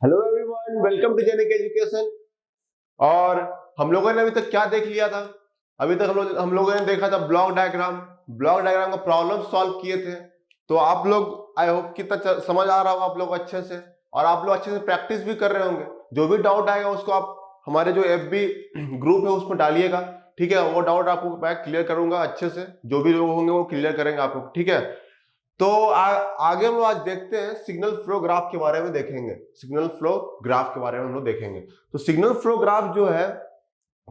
Hello everyone, welcome to Genic education. और हम लोगों ने अभी तक क्या देख लिया था? अभी तक हम लोगों ने देखा था ब्लॉक डायग्राम का प्रॉब्लम सॉल्व किए थे। तो आप लोग आई होप कितना समझ आ रहा होगा आप लोग अच्छे से, और आप लोग अच्छे से प्रैक्टिस भी कर रहे होंगे। जो भी डाउट आएगा उसको आप हमारे जो FB ग्रुप है उसमें डालिएगा, ठीक है। वो डाउट आपको मैं क्लियर करूंगा अच्छे से, जो भी लोग होंगे वो क्लियर करेंगे आप लोग, ठीक है। तो आगे हम लोग आज देखते हैं सिग्नल फ्लो ग्राफ के बारे में देखेंगे। सिग्नल फ्लो ग्राफ के बारे में हम लोग देखेंगे। तो सिग्नल फ्लो ग्राफ जो है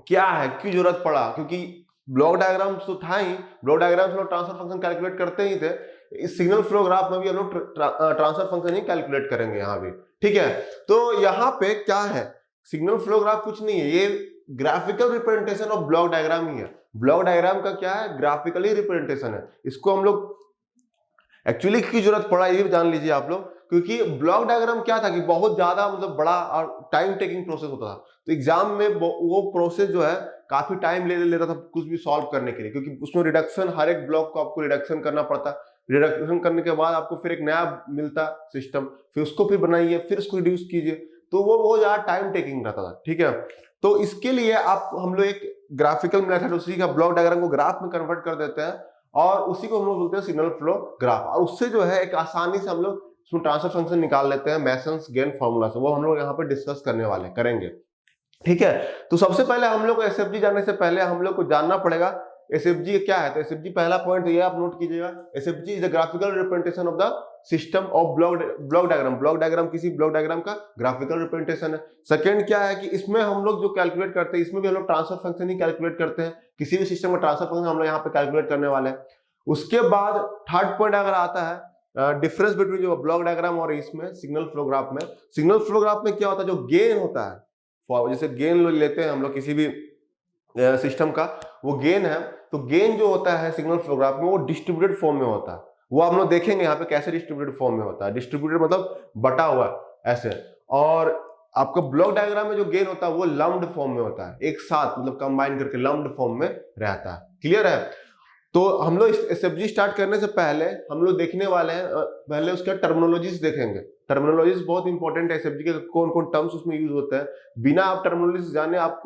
क्या है, क्यों जरूरत पड़ा? क्योंकि ब्लॉक डायग्राम तो था ही, ब्लॉक डायग्राम से हम लोग ट्रांसफर फंक्शन कैलकुलेट करते ही थे। इस सिग्नल फ्लो ग्राफ में भी हम लोग ट्रांसफर फंक्शन ही कैलकुलेट करेंगे यहाँ भी, ठीक है। तो यहाँ पे क्या है, सिग्नल फ्लो ग्राफ कुछ नहीं है, ये graphical representation of block diagram ही है। ब्लॉक डायग्राम का क्या है, ग्राफिकली रिप्रेजेंटेशन है। इसको हम लोग एक्चुअली की जरूरत पड़ा ये भी जान लीजिए आप लोग, क्योंकि ब्लॉक डायग्राम क्या था कि बहुत ज्यादा मतलब बड़ा और टाइम टेकिंग प्रोसेस होता था। तो एग्जाम में वो प्रोसेस जो है काफी टाइम ले लेता था कुछ भी सॉल्व करने के लिए, क्योंकि उसमें रिडक्शन, हर एक ब्लॉक को आपको रिडक्शन करना पड़ता। रिडक्शन करने के बाद आपको फिर एक नया मिलता सिस्टम, फिर उसको फिर बनाइए, फिर उसको रिड्यूस कीजिए। तो वो बहुत ज्यादा टाइम टेकिंग रहता था, ठीक है। तो इसके लिए आप हम लोग एक ग्राफिकल मेथड, उसी का ब्लॉक डायग्राम को ग्राफ में कन्वर्ट कर देते हैं, और उसी को हम लोग बोलते हैं सिग्नल फ्लो ग्राफ। और उससे जो है एक आसानी से हम लोग उसमें ट्रांसफर फंक्शन निकाल लेते हैं मैसन्स गेन फॉर्मूला से। वो हम लोग यहाँ पे डिस्कस करने वाले करेंगे, ठीक है। तो सबसे पहले हम लोग को एसएफजी जानने से पहले हम लोग को जानना पड़ेगा एसएफजी क्या है। तो एसएफजी पहला पॉइंट ये आप नोट कीजिएगा, SFG is the graphical representation of the system of block diagram. Block diagram किसी ब्लॉक डायग्राम का ग्राफिकल रिप्रेजेंटेशन है। सेकंड क्या है कि इसमें हम लोग जो कैलकुलेट करते हैं, इसमें भी हम लोग ट्रांसफर फंक्शन ही कैलकुलेट करते हैं। किसी भी सिस्टम का ट्रांसफर फंक्शन हम लोग यहाँ पे कैलकुलेट करने वाले हैं। उसके बाद थर्ड पॉइंट अगर आता है डिफरेंस बिटवीन जो ब्लॉक डायग्राम और इसमें सिग्नल फ्लो ग्राफ में। सिग्नल फ्लो ग्राफ में क्या होता है, जो गेन होता है, जैसे गेन लेते हैं हम लोग किसी भी सिस्टम का, वो गेन है। तो गेन जो होता है सिग्नल फ्लो ग्राफ में वो डिस्ट्रीब्यूटेड फॉर्म में होता है। वो हम लोग देखेंगे यहाँ पे कैसे डिस्ट्रीब्यूटेड फॉर्म में होता है। डिस्ट्रीब्यूटेड मतलब बटा हुआ ऐसे। और आपका ब्लॉक डायग्राम में जो गेन होता है वो लम्प्ड फॉर्म में होता है, एक साथ मतलब कंबाइन करके लम्प्ड फॉर्म में रहता है। क्लियर है? तो हम लोग एसएफजी स्टार्ट करने से पहले हम लोग देखने वाले हैं, पहले उसका टर्मिनोलॉजीज देखेंगे। टर्मिनोलॉजीज बहुत इंपॉर्टेंट है एसएफजी के, कौन कौन टर्म्स उसमें यूज होते हैं। बिना आप टर्मिनोलॉजीज जाने आप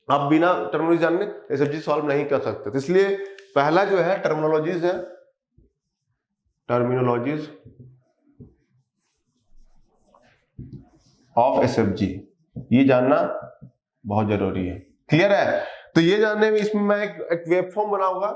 बिना टर्मिनोलॉजी जाने एसएफजी सॉल्व नहीं कर सकते। तो इसलिए पहला जो है टर्मिनोलॉजीज है, टर्मिनोलॉजीज ऑफ एसएफजी, ये जानना बहुत जरूरी है। क्लियर है? तो ये जानने में इसमें मैं एक वेब फॉर्म बनाऊंगा,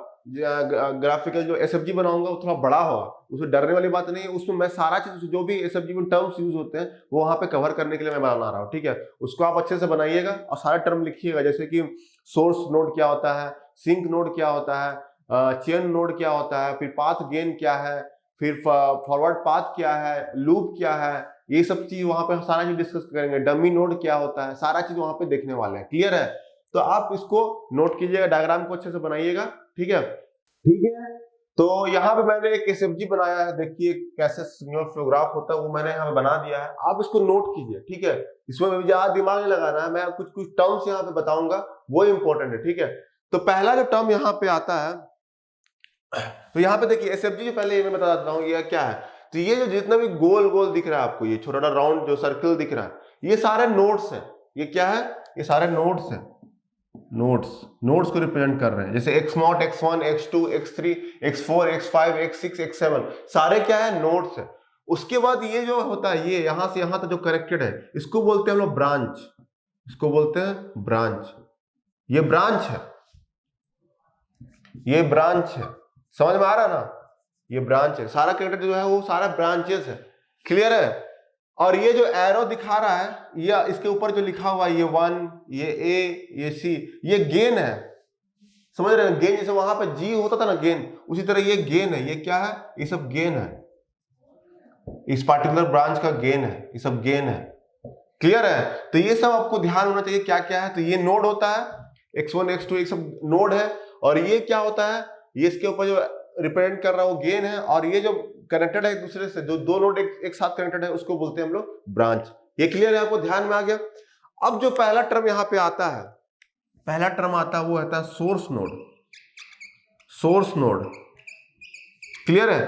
ग्राफिकल जो एसएफजी बनाऊंगा वो थोड़ा बड़ा होगा, उसमें डरने वाली बात नहीं है। उसमें मैं सारा चीज जो भी एसएफजी में टर्म्स यूज होते हैं वो वहां पे कवर करने के लिए मैं बना रहा हूँ, ठीक है। उसको आप अच्छे से बनाइएगा और सारे टर्म लिखिएगा, जैसे कि सोर्स नोड क्या होता है, सिंक नोड क्या होता है, चेन नोड क्या होता है, फिर पाथ गेन क्या है, फिर फॉरवर्ड पाथ क्या है, लूप क्या है, ये सब चीज वहां पे सारा चीज डिस्कस करेंगे। डमी नोड क्या होता है, सारा चीज वहां पे देखने वाले हैं। क्लियर है? तो आप इसको नोट कीजिएगा, डायग्राम को अच्छे से बनाइएगा, ठीक है। ठीक है, तो यहाँ पे मैंने एक एसएफजी बनाया है, देखिए कैसे सिग्नल फ्लो ग्राफ होता है वो मैंने यहाँ पे बना दिया है। आप इसको नोट कीजिए, ठीक है। इसमें मुझे ज्यादा दिमाग नहीं लगाना है, मैं कुछ कुछ टर्म्स यहाँ पे बताऊंगा, वो इंपॉर्टेंट है, ठीक है। तो पहला जो टर्म यहाँ पे आता है, तो यहाँ पे देखिए एसएफजी जो पहले मैं बता देता हूँ ये क्या है। तो ये जो जितना भी गोल गोल दिख रहा है आपको, ये छोटा राउंड जो सर्कल दिख रहा है, ये सारे नोड्स हैं। ये क्या है? ये सारे नोड्स हैं। नोड्स को रिप्रेजेंट कर रहे हैं, जैसे x0, x1, x2, x3, x4, x5, x6, x7, सारे क्या है? नोड्स है। उसके बाद ये जो होता है, ये यहां से यहां तक जो कनेक्टेड है, इसको बोलते हैं हम लोग ब्रांच। इसको बोलते हैं ब्रांच। ये ब्रांच है, ये ब्रांच है। समझ में आ रहा है ना? ये ब्रांच है, सारा कनेक्टेड जो है वो सारा ब्रांचेस है। क्लियर है? और ये जो एरो दिखा रहा है या इसके ऊपर जो लिखा हुआ है, ये 1, ये A, ये C, ये गेन है। समझ रहे हैं? गेन जैसे वहां पर G होता था ना गेन, उसी तरह ये गेन है। ये क्या है? ये सब गेन है, इस पार्टिकुलर ब्रांच का गेन है, ये सब गेन है। क्लियर है? तो ये सब आपको ध्यान होना चाहिए क्या क्या है। तो ये नोड होता है, x1, x2, ये सब नोड है। और ये क्या होता है? ये इसके ऊपर जो रिप्रेजेंट कर रहा है वो गेन है। और ये जो कनेक्टेड है एक दूसरे से, जो दो नोड एक साथ कनेक्टेड है, उसको बोलते हैं हम लोग ब्रांच। ये क्लियर है? आपको ध्यान में आ गया? अब जो पहला टर्म यहाँ पे आता है, पहला टर्म आता है वो आता है source node. Source node, clear है?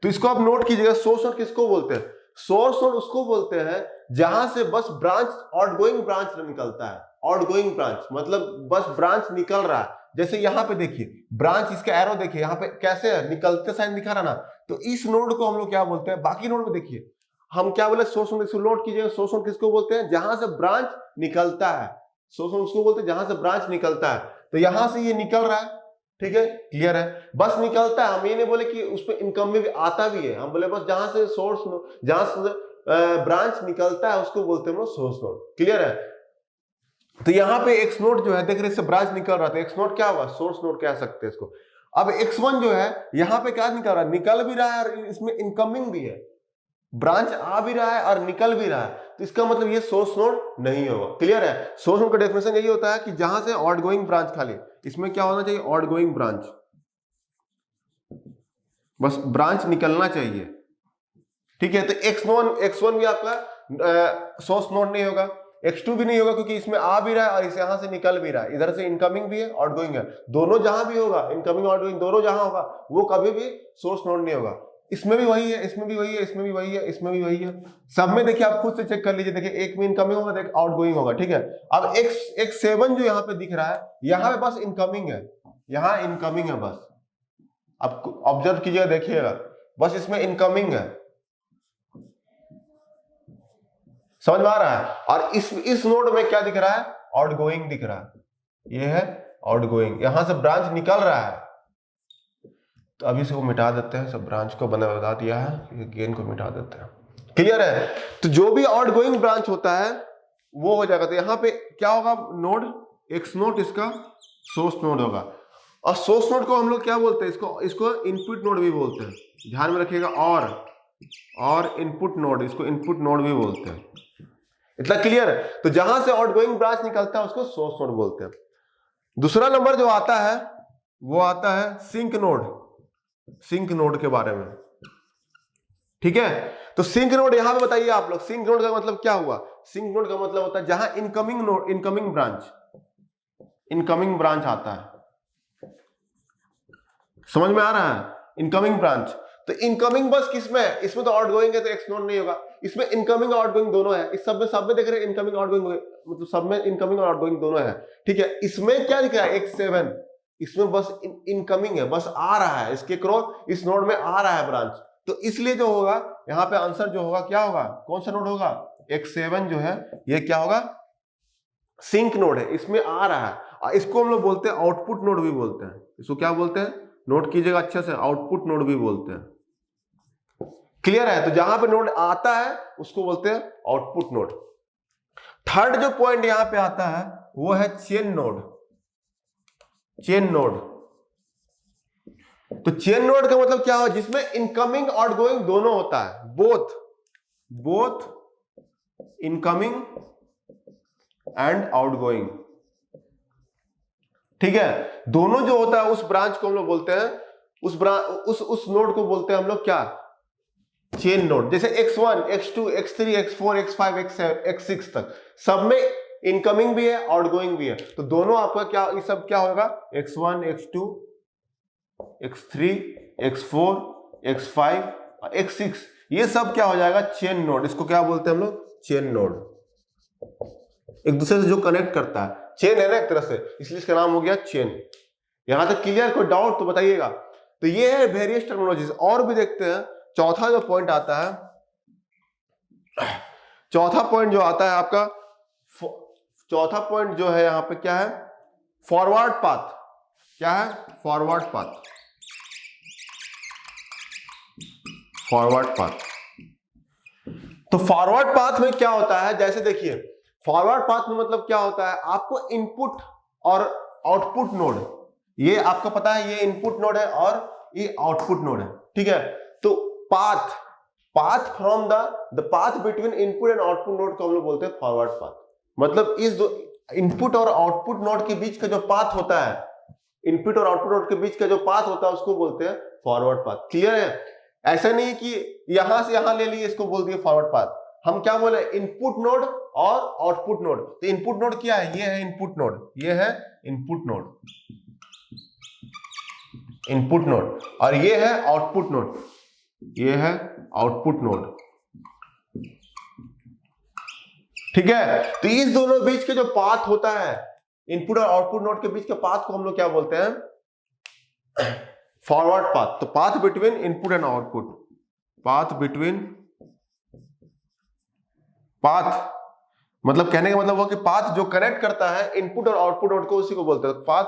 तो इसको आप नोट कीजिएगा, सोर्स नोड किसको बोलते हैं? सोर्स नोड उसको बोलते हैं जहां से बस ब्रांच आउटगोइंग ब्रांच निकलता है। आउटगोइंग ब्रांच मतलब बस ब्रांच निकल रहा है। जैसे यहाँ पे देखिए ब्रांच, इसका एरो देखिए यहाँ पे कैसे है, निकलते साइन दिखा रहा ना, तो इस नोड को हम लोग क्या बोलते हैं। बाकी नोड में देखिए हम क्या बोले, सोर्स नोड, इसको नोट कीजिएगा। सोर्स नोड किसको बोलते हैं, जहां से ब्रांच निकलता है। सोर्स नोड उसको बोलते हैं जहां से ब्रांच निकलता है। तो यहां से ये निकल रहा है, ठीक है, क्लियर है। बस निकलता है, हम ये नहीं बोले कि उसमें इनकम में भी आता भी है, हम बोले बस जहां से सोर्स, जहां से ब्रांच निकलता है उसको बोलते हैं हम सोर्स नोड, क्लियर है। तो यहाँ पे एक्स नोड जो है देख रहे हैं, इससे ब्रांच निकल रहा था, एक्स नोड क्या होगा, सोर्स नोड कह सकते हैं इसको। अब x1 जो है यहाँ पे क्या निकल रहा है, निकल भी रहा है और इसमें इनकमिंग भी है, ब्रांच आ भी रहा है और निकल भी रहा है, तो इसका मतलब ये सोर्स नोड नहीं होगा, क्लियर है। सोर्स नोड का डेफिनेशन यही होता है कि जहां से आउटगोइंग ब्रांच, खाली इसमें क्या होना चाहिए, आउटगोइंग ब्रांच, बस ब्रांच निकलना चाहिए, ठीक है। तो x1 भी आपका सोर्स नोड नहीं होगा, x2 भी नहीं होगा क्योंकि इसमें आ भी रहा है और इस यहां से निकल भी रहा है, इधर से इनकमिंग भी है आउटगोइंग है, दोनों जहां भी होगा, इनकमिंग आउटगोइंग दोनों जहां होगा वो कभी भी सोर्स नोड नहीं होगा। इसमें भी वही है, इसमें भी वही है, इसमें भी वही है, इसमें भी वही है, सब में देखिए आप खुद से चेक कर लीजिए, देखिए एक में इनकमिंग होगा, एक आउटगोइंग होगा, ठीक है। अब x7 जो यहाँ पे दिख रहा है, यहाँ पे बस इनकमिंग है, यहाँ इनकमिंग है बस, आप ऑब्जर्व कीजिएगा, देखिएगा बस इसमें इनकमिंग है, समझ में आ रहा है। और इस नोड में क्या दिख रहा है, आउटगोइंग दिख रहा है, ये है आउटगोइंग, यहां से ब्रांच निकल रहा है। तो अभी इसको मिटा देते हैं, सब ब्रांच को बता दिया है, गेन को मिटा देते हैं, क्लियर है। तो जो भी आउटगोइंग ब्रांच होता है वो हो जाएगा। तो यहाँ पे क्या होगा, नोड एक्स नोड इसका सोर्स नोड होगा, और सोर्स नोड को हम लोग क्या बोलते हैं, इसको इनपुट नोड भी बोलते हैं, ध्यान में रखिएगा। और इनपुट नोड, इसको इनपुट नोड भी बोलते हैं, इतना क्लियर है। तो जहां से आउटगोइंग ब्रांच निकलता है उसको सोर्स नोड बोलते हैं। दूसरा नंबर जो आता है वो आता है सिंक नोड, सिंक नोड के बारे में, ठीक है। तो सिंक नोड यहां पे बताइए आप लोग, सिंक नोड का मतलब क्या हुआ, सिंक नोड का मतलब होता है जहां इनकमिंग नोड, इनकमिंग ब्रांच आता है, समझ में आ रहा है, इनकमिंग ब्रांच। तो इनकमिंग बस किसमें है, इसमें तो आउटगोइंग है तो एक्स नोड नहीं होगा, इसमें इनकमिंग और आउटगोइंग दोनों है, इस सब में देख रहे हैं इनकमिंग आउटगोइंग, मतलब सब में इनकमिंग और आउटगोइंग दोनों है, ठीक है। इसमें क्या दिख रहा है, x7, इसमें बस इनकमिंग है, बस आ रहा है, इसके क्रॉस इस नोड में आ रहा है ब्रांच, तो इसलिए जो होगा यहाँ पे आंसर जो होगा क्या होगा, कौन सा नोड होगा, x7 जो है ये क्या होगा, सिंक नोड है, इसमें आ रहा है, और इसको हम लोग बोलते हैं आउटपुट नोड भी बोलते हैं, इसको क्या बोलते हैं, नोट कीजिएगा अच्छे से, आउटपुट नोड भी बोलते हैं, क्लियर है। तो जहां पे नोड आता है उसको बोलते हैं आउटपुट नोड। थर्ड जो पॉइंट यहां पे आता है वो है चेन नोड, चेन नोड। तो चेन नोड का मतलब क्या हो, जिसमें इनकमिंग आउटगोइंग दोनों होता है, बोथ इनकमिंग एंड आउटगोइंग, ठीक है। दोनों जो होता है उस ब्रांच को हम लोग बोलते हैं, उस नोड को बोलते हैं हम लोग क्या, चेन नोड। जैसे x1, x2, x3, x4, x5, x6 तक सब में इनकमिंग भी है आउटगोइंग भी है, तो दोनों आपका क्या, ये सब क्या होगा, x1, x2, x3, x4, x5, x6, ये सब क्या हो जाएगा, चेन नोड। इसको क्या बोलते हैं हम लोग, चेन नोड, एक दूसरे से जो कनेक्ट करता है, चेन है ना एक तरह से, इसलिए इसका नाम हो गया चेन। यहां तक क्लियर, कोई डाउट तो बताइएगा। तो ये है वेरियस टर्मिनोलॉजीज। और भी देखते हैं, चौथा जो पॉइंट आता है, चौथा पॉइंट जो आता है आपका, चौथा पॉइंट जो है यहां पे क्या है, फॉरवर्ड पाथ। क्या है, फॉरवर्ड पाथ, फॉरवर्ड पाथ। तो फॉरवर्ड पाथ में क्या होता है, जैसे देखिए फॉरवर्ड पाथ में मतलब क्या होता है, आपको इनपुट और आउटपुट नोड, ये आपको पता है, ये इनपुट नोड है और ये आउटपुट नोड है, ठीक है। तो path from the path between input and output node को हम लोग बोलते हैं फॉरवर्ड पाथ। मतलब इस दो इनपुट और आउटपुट नोड के बीच का जो पाथ होता है, इनपुट और आउटपुट नोड के बीच का जो पाथ होता है उसको बोलते हैं फॉरवर्ड पाथ, क्लियर है। ऐसा नहीं कि यहां से यहां ले लिए इसको बोल दिए फॉरवर्ड पाथ, हम क्या बोले, इनपुट नोड और आउटपुट नोड। तो इनपुट नोड क्या है, ये है इनपुट नोड, ये है इनपुट नोड, इनपुट नोड, और ये है आउटपुट नोड, ये है आउटपुट नोड, ठीक है, तो इस दोनों बीच के जो पाथ होता है, इनपुट और आउटपुट नोड के बीच के पाथ को हम लोग क्या बोलते हैं? Forward path. तो path between input and output, path between, path मतलब कहने का मतलब वो कि पाथ जो कनेक्ट करता है इनपुट और आउटपुट नोड को, उसी को बोलते हैं path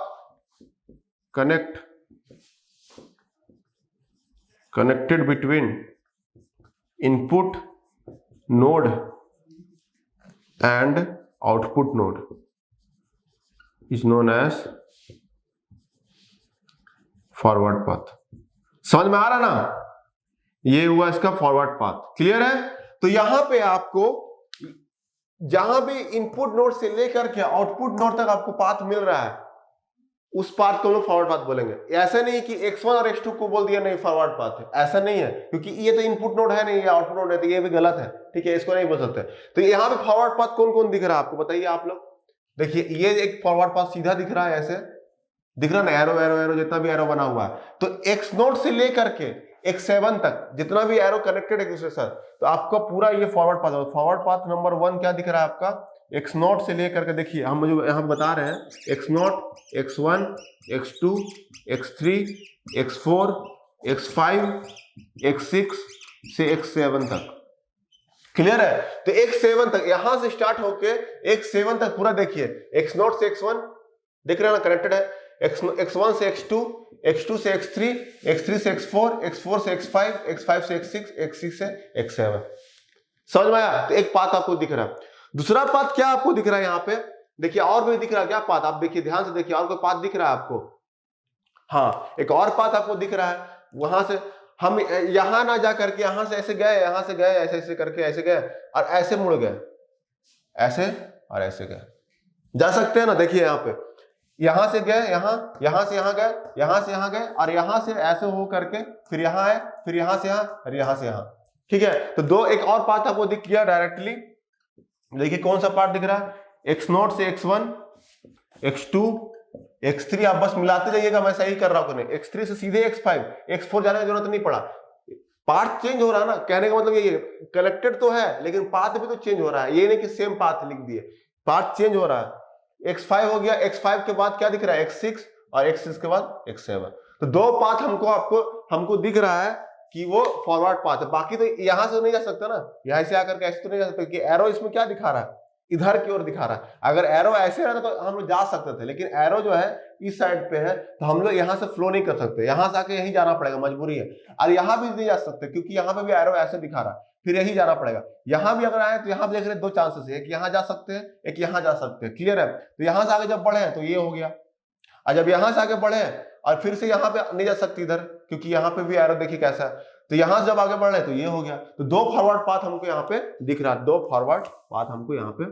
connect, connected between input node and output node is known as forward path. समझ में आ रहा ना? ये हुआ इसका फॉरवर्ड पाथ। क्लियर है? तो यहां पे आपको जहां भी इनपुट नोड से लेकर के आउटपुट नोड तक आपको पाथ मिल रहा है, उस पाथ को हम लोग फॉरवर्ड पाथ बोलेंगे। ऐसा नहीं कि x1 और x2 को बोल दिया नहीं फॉरवर्ड पाथ है, ऐसा नहीं है, क्योंकि ये तो इनपुट नोड है नहीं, ये आउटपुट नोड है, तो ये भी गलत है। ठीक है, इसको नहीं बोल सकते। तो यहाँ पे फॉरवर्ड पाथ कौन कौन दिख रहा है आपको बताइए आप लोग? देखिए ये एक फॉरवर्ड पाथ सीधा दिख रहा है, ऐसे दिख रहा है ना, एरो एरो एरो जितना भी एरो बना हुआ है। तो x नोड से लेकर के x7 तक जितना भी एरो कनेक्टेड है एक दूसरे के साथ, तो आपका पूरा ये फॉरवर्ड पाथ है। फॉरवर्ड पाथ नंबर 1 क्या दिख रहा है आपका? x नोट से लेकर के, देखिए हम जो यहाँ बता रहे हैं, x note, x1, x2, x3, x4, x5, x6 से x7 तक। क्लियर है? तो x7 तक यहां से स्टार्ट होके x7 तक पूरा देखिए, x नोट से x1 देख रहे हैं ना, कनेक्टेड है, x1 से x2, x2 से x3, x3 से x4, x4 से x5, x5 से x6, x6 से x7। समझ में आया? तो एक पाथ आपको दिख रहा है। दूसरा पाथ क्या आपको दिख रहा है यहाँ पे? देखिए और भी दिख रहा है क्या पाथ? आप देखिए ध्यान से देखिए, और कोई पाथ दिख रहा है आपको? हाँ, एक और पाथ आपको दिख रहा है। वहां से हम यहां ना जा करके यहां से ऐसे गए, यहां से गए, ऐसे ऐसे करके ऐसे गए और ऐसे मुड़ गए, ऐसे और ऐसे गए, जा सकते हैं ना? देखिए यहाँ पे यहां से गए, यहां से यहां गए, यहां से यहां गए और यहां से ऐसे हो करके फिर यहां आए, फिर यहां से यहां और यहां से यहां। ठीक है, तो दो एक और पाथ आपको दिख गया डायरेक्टली। देखिए कौन सा पार्ट दिख रहा है? x नोट से x1, x2, x3, आप बस मिलाते जाइएगा, मैं सही कर रहा हूं कि नहीं। x3 से सीधे x5, x4 जाने की जरूरत नहीं पड़ा, पार्ट चेंज हो रहा है ना। कहने का मतलब ये कनेक्टेड तो है लेकिन पाथ भी तो चेंज हो रहा है, ये नहीं कि सेम पाथ लिख दिए, पाथ चेंज हो रहा है। x5 हो गया, x5 के बाद क्या दिख रहा है? x6 और x6 के बाद x7। तो दो पाथ हमको दिख रहा है कि वो फॉरवर्ड पाथ है। बाकी तो यहां से नहीं जा सकता ना, यहां से आकर के ऐसे तो नहीं जा सकता, कि एरो इसमें क्या दिखा रहा है? इधर की ओर दिखा रहा है। अगर एरो ऐसे रहता तो हम लोग जा सकते थे, लेकिन एरो जो है इस साइड पे है, तो हम लोग यहां से फ्लो नहीं कर सकते, यहां से आके यहीं जाना पड़ेगा, मजबूरी है। और यहां भी नहीं जा सकते क्योंकि यहां पे भी एरो ऐसे दिखा रहा है, फिर यहीं जाना पड़ेगा। यहां भी अगर आए तो यहां देख रहे दो चांसेस है, एक यहां जा सकते हैं, एक यहां जा सकते हैं। क्लियर है? तो यहां से आगे जब बढ़े तो ये हो गया, और जब यहां से आगे बढ़े और फिर से यहां पे नहीं जा सकती इधर, क्योंकि यहां पे भी एरो देखिए कैसा है, तो यहां से जब आगे बढ़ रहे तो ये हो गया। तो दो फॉरवर्ड पाथ हमको यहाँ पे दिख रहा है, दो फॉरवर्ड पाथ हमको यहाँ पे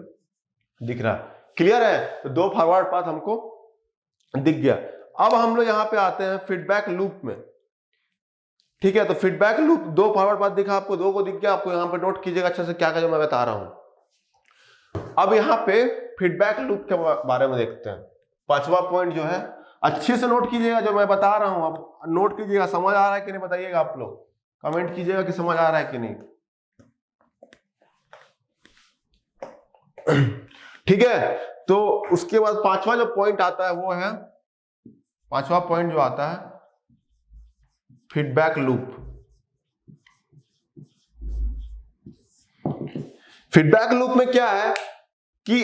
दिख रहा है। क्लियर है? तो दो फॉरवर्ड पाथ हमको दिख गया। अब हम लोग यहाँ पे आते हैं फीडबैक लूप में। ठीक है, तो फीडबैक लूप, दो फॉरवर्ड पाथ दिखा आपको, दो को दिख गया आपको, यहाँ पे नोट कीजिएगा अच्छे से क्या क्या जो मैं बता रहा हूं। अब यहाँ पे फीडबैक लूप के बारे में देखते हैं। पांचवा पॉइंट जो है अच्छे से नोट कीजिएगा, जो मैं बता रहा हूं आप नोट कीजिएगा। समझ आ रहा है कि नहीं बताइएगा, आप लोग कमेंट कीजिएगा कि समझ आ रहा है कि नहीं। ठीक है, तो उसके बाद पांचवा जो पॉइंट आता है वो है, पांचवा पॉइंट जो आता है फीडबैक लूप। फीडबैक लूप में क्या है कि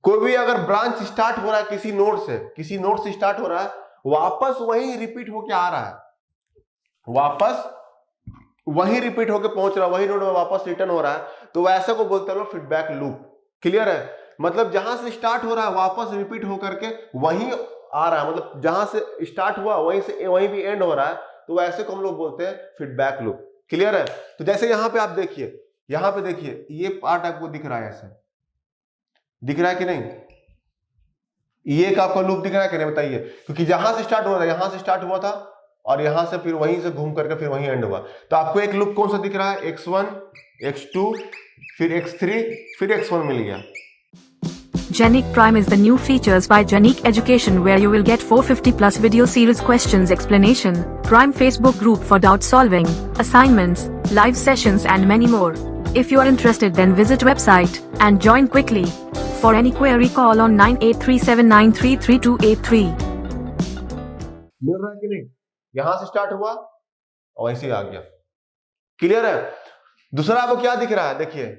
कोई भी अगर ब्रांच स्टार्ट हो रहा है किसी नोड से स्टार्ट हो रहा है, वापस वही रिपीट होके आ रहा है, वापस वही रिपीट होके पहुंच रहा है, वही नोड में वापस रिटर्न हो रहा है, तो वैसे को बोलते हैं फीडबैक लूप। क्लियर है? मतलब जहां से स्टार्ट हो रहा है वापस रिपीट होकर के वहीं आ रहा है, मतलब जहां से स्टार्ट हुआ वहीं भी एंड हो रहा है, तो वैसे को हम लोग बोलते हैं फीडबैक लूप। क्लियर है? तो जैसे यहां पे आप देखिए, यहां पे देखिए ये पार्ट आपको दिख रहा है, ऐसे दिख रहा है कि नहीं? ये का आपको लूप दिख रहा है कि नहीं बताइए? क्योंकि जहां से स्टार्ट हो रहा है, यहां से स्टार्ट हुआ था और यहां से फिर वहीं से घूम करके फिर वहीं एंड हुआ। तो आपको एक लूप कौन सा दिख रहा है? x1, x2, फिर x3, फिर x1 मिल गया। Genic Prime is the new features by Genic Education, where you will get 450 plus video series questions explanation, Prime Facebook group for doubt solving, assignments, live sessions and many more. If you are interested, then visit website and join quickly. For any query, call on 9837933283. मिल रहा है कि नहीं? यहां से start हुआ और ऐसे आ गया। क्लियर है? दूसरा आपको क्या दिख रहा है? देखिए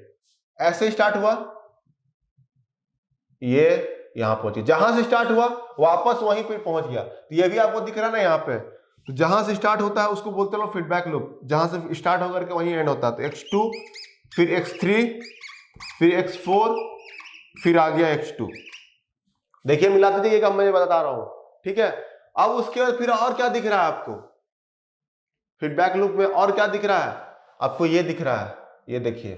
ऐसे स्टार्ट हुआ, ये यहां पहुंचे, जहां से स्टार्ट हुआ वापस वहीं पे पहुंच गया। तो ये भी आपको दिख रहा है ना यहाँ पे। तो जहां से स्टार्ट होता है उसको बोलते हैं फीडबैक लूप, जहां से स्टार्ट होकर के वहीं एंड होता है। तो x2 फिर x3 फिर x4 फिर आ गया x2। देखिए मिलाते जाइएगा, मैं बता रहा हूं, ठीक है। अब उसके बाद फिर और क्या दिख रहा है आपको फीडबैक लूप में? और क्या दिख रहा है आपको? ये दिख रहा है, ये देखिए,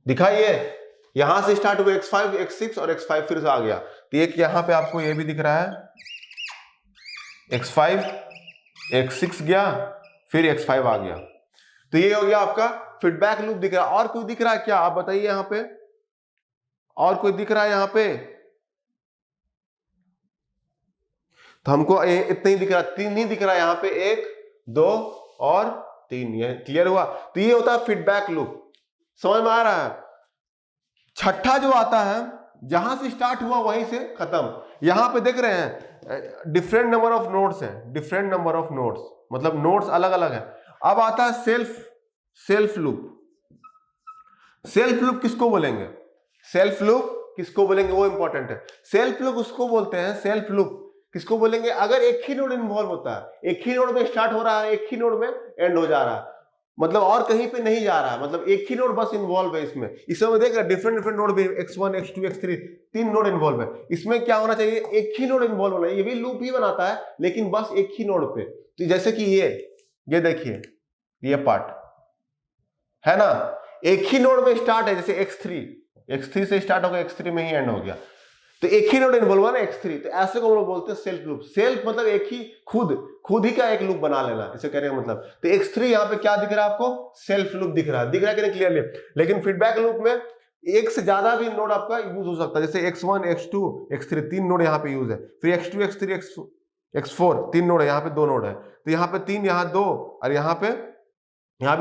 दिखाइए, यहां से स्टार्ट हुआ x5 x6 और x5 फिर से आ गया। तो एक यहां पे आपको ये भी दिख रहा है, x5 x6 गया फिर x5 आ गया। तो ये हो गया आपका फीडबैक लूप दिख रहा है। और कोई दिख रहा है क्या? आप बताइए यहां पे, और कोई दिख रहा है यहां पे? तो हमको इतना ही दिख रहा है, 3 ही दिख रहा है यहां पे, 1 2 और 3। ये क्लियर हुआ? तो ये होता है फीडबैक लूप। समझ में आ रहा है? छठा जो आता है, जहां से स्टार्ट हुआ वहीं से खत्म। यहां पे देख रहे हैं डिफरेंट नंबर ऑफ नोड्स हैं, डिफरेंट नंबर ऑफ नोड्स, मतलब नोड्स अलग अलग है। अब आता है सेल्फ लूप। सेल्फ लूप किसको बोलेंगे? सेल्फ लूप किसको बोलेंगे वो इंपॉर्टेंट है। सेल्फ लूप उसको बोलते हैं, सेल्फ लूप किसको बोलेंगे? अगर एक ही नोड इन्वॉल्व होता है, एक ही नोड में स्टार्ट हो रहा है, एक ही नोड में एंड हो जा रहा है, मतलब और कहीं पे नहीं जा रहा है, मतलब एक ही नोड बस इन्वॉल्व है इसमें। इसमें देख रहे डिफरेंट नोड भी, x1 x2 x3 3 node involve है। इसमें क्या होना चाहिए? एक ही नोड इन्वॉल्व होना है। ये भी लूप ही बनाता है लेकिन बस एक ही नोड पे। तो जैसे कि ये देखिए, ये पार्ट है ना, एक ही नोड में स्टार्ट है, जैसे x3 से स्टार्ट होगा, x3 में ही एंड हो गया, तो एक ही नोड इन्वॉल्व है ना x3। तो ऐसे को हम लोग बोलते हैं सेल्फ लूप। सेल्फ मतलब एक ही, खुद ही का एक लूप बना लेना, इसे कहने का मतलब। तो x3 यहाँ पे क्या दिख रहा है आपको? सेल्फ लूप दिख रहा है कि नहीं क्लियरली? लेकिन फीडबैक लूप में एक से ज्यादा भी नोड आपका यूज हो सकता है, जैसे x1 x2 x3 3 नोड यहाँ पे यूज है, फिर x2 x3 x4 3 नोड है, यहाँ पे 2 नोड है। तो यहाँ पे 3, यहाँ 2 और यहाँ पे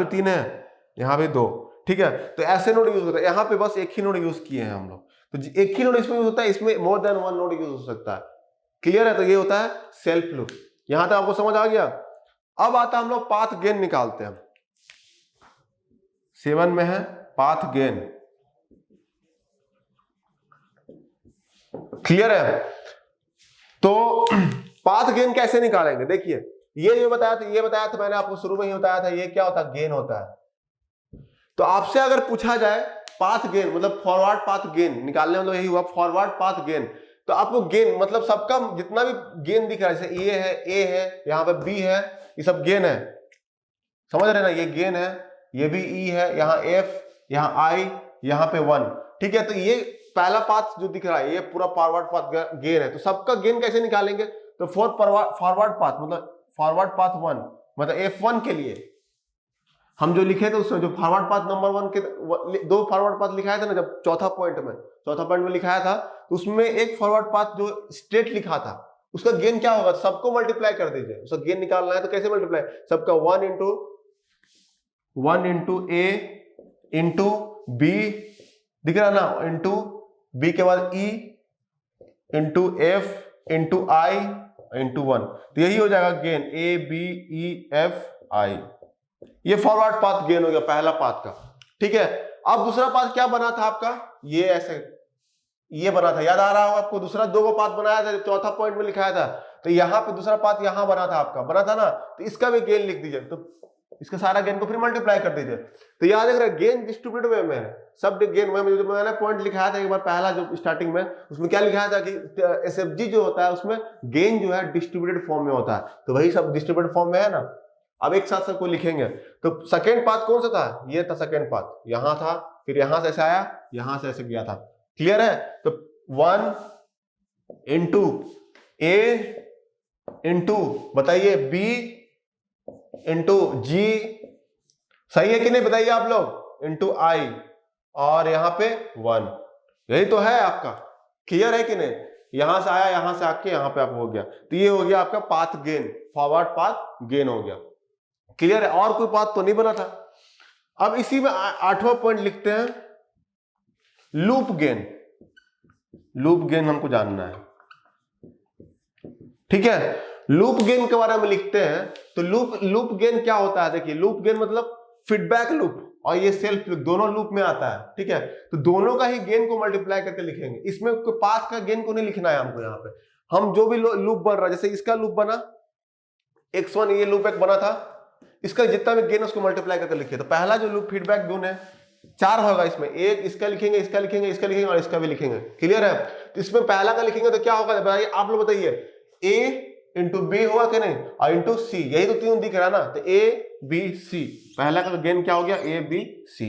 3 है, यहाँ पे 2, ठीक है। तो ऐसे नोड यूज होता है। यहाँ पे बस एक ही नोड यूज किए हैं हम लोग, तो एक ही नोड इसमें यूज होता है, इसमें more than one node use हो सकता है। क्लियर है? तो ये होता है सेल्फ लूप। यहां तक आपको समझ आ गया? अब आता हम लोग पाथ गेन निकालते हैं। 7 में है पाथ गेन। क्लियर है? तो पाथ गेन कैसे निकालेंगे? देखिए ये बताया था मैंने आपको शुरू में ही बताया था, ये क्या होता है? गेन होता है। तो आपसे अगर पूछा जाए पाथ गेन मतलब फॉरवर्ड पाथ गेन निकालने मतलब यही हुआ फॉरवर्ड पाथ गेन। तो आपको गेन मतलब सबका जितना भी गेन दिख रहा है, जैसे ये है, ए है, यहाँ पे बी है, ये सब गेन है। समझ रहे ना? ये गेन है, ये भी ई है, यहाँ एफ, यहाँ आई, यहाँ पे 1, ठीक है। तो ये पहला पाथ जो दिख रहा है ये पूरा फॉरवर्ड पाथ गेन है। तो सबका गेन कैसे निकालेंगे? तो फॉरवर्ड पाथ मतलब फॉरवर्ड पाथ 1 मतलब F1 के लिए हम जो लिखे थे उसमें जो फॉरवर्ड पाथ नंबर 1 के 2 फॉरवर्ड पाथ लिखाया था ना, जब चौथा पॉइंट में लिखाया था, तो उसमें एक फॉरवर्ड पाथ जो स्ट्रेट लिखा था उसका गेन क्या होगा? सबको मल्टीप्लाई कर दीजिए। उसका गेन निकालना है तो कैसे मल्टीप्लाई? सबका 1 इंटू ए इंटू बी दिख रहा ना, इंटू बी के बाद E into F into I into 1। तो यही हो जाएगा gain, A B E F I. ये फॉरवर्ड पाथ गेन हो गया पहला पाथ का, ठीक है। अब दूसरा पाथ क्या बना था आपका? ये ऐसे ये बना था, याद आ रहा होगा आपको? दूसरा 2 को पाथ बनाया था, चौथा पॉइंट में लिखाया था। तो यहाँ पे दूसरा पाथ यहाँ बना था आपका, बना था ना, तो इसका भी गेन लिख दीजिए। तो इसका सारा गेन को फिर मल्टीप्लाई कर दीजिए। तो याद रखना गेन डिस्ट्रीब्यूटेड वे में है, सब गेन में जो मैंने पॉइंट लिखाया था एक बार पहला जो स्टार्टिंग में, उसमें क्या लिखाया था कि एसएफजी जो होता है उसमें गेन जो है डिस्ट्रीब्यूटेड फॉर्म में होता है। तो वही सब डिस्ट्रीब्यूटेड फॉर्म में है ना। अब एक साथ सबको लिखेंगे। तो सेकेंड पाथ कौन सा था? ये था सेकेंड पाथ, यहां था, फिर यहां से ऐसे आया, यहां से ऐसे गया था। क्लियर है? तो 1 इंटू ए इंटू बताइए बी इंटू जी, सही है कि नहीं बताइए आप लोग, इंटू आई, और यहां पे 1। यही तो है आपका। क्लियर है कि नहीं? यहां से आया, यहां से आके यहां पे आप हो गया। तो ये हो गया आपका path gain, forward path gain हो गया। क्लियर है? और कोई पाथ तो नहीं बना था। अब इसी में 8वां पॉइंट लिखते हैं, लूप गेन। लूप गेन हमको जानना है, ठीक है। लूप गेन के बारे में लिखते हैं। तो लूप गेन क्या होता है? देखिए, लूप गेन मतलब फीडबैक लूप और ये सेल्फ लूप दोनों लूप में आता है, ठीक है। तो दोनों का ही गेन को मल्टीप्लाई करके लिखेंगे। इसमें कोई पाथ का गेन को नहीं लिखना है हमको। यहाँ पे हम जो भी लूप बन रहा है, जैसे इसका लूप बना x1, ये लूप एक बना था, इसका जितना भी गेन उसको मल्टीप्लाई करके लिखिए। तो पहला जो लूप फीडबैक गुण है 4 होगा, इसमें एक इसका लिखेंगे, इसका लिखेंगे, इसका लिखेंगे और इसका भी लिखेंगे। क्लियर है? तो इसमें पहला का लिखेंगे तो क्या होगा बताइए, आप लोग बताइए। a इंटू बी होगा कि नहीं, और इंटू सी, यही तो तीनों दिख रहा है ना। तो a b c, पहला का गेन क्या हो गया, a b c।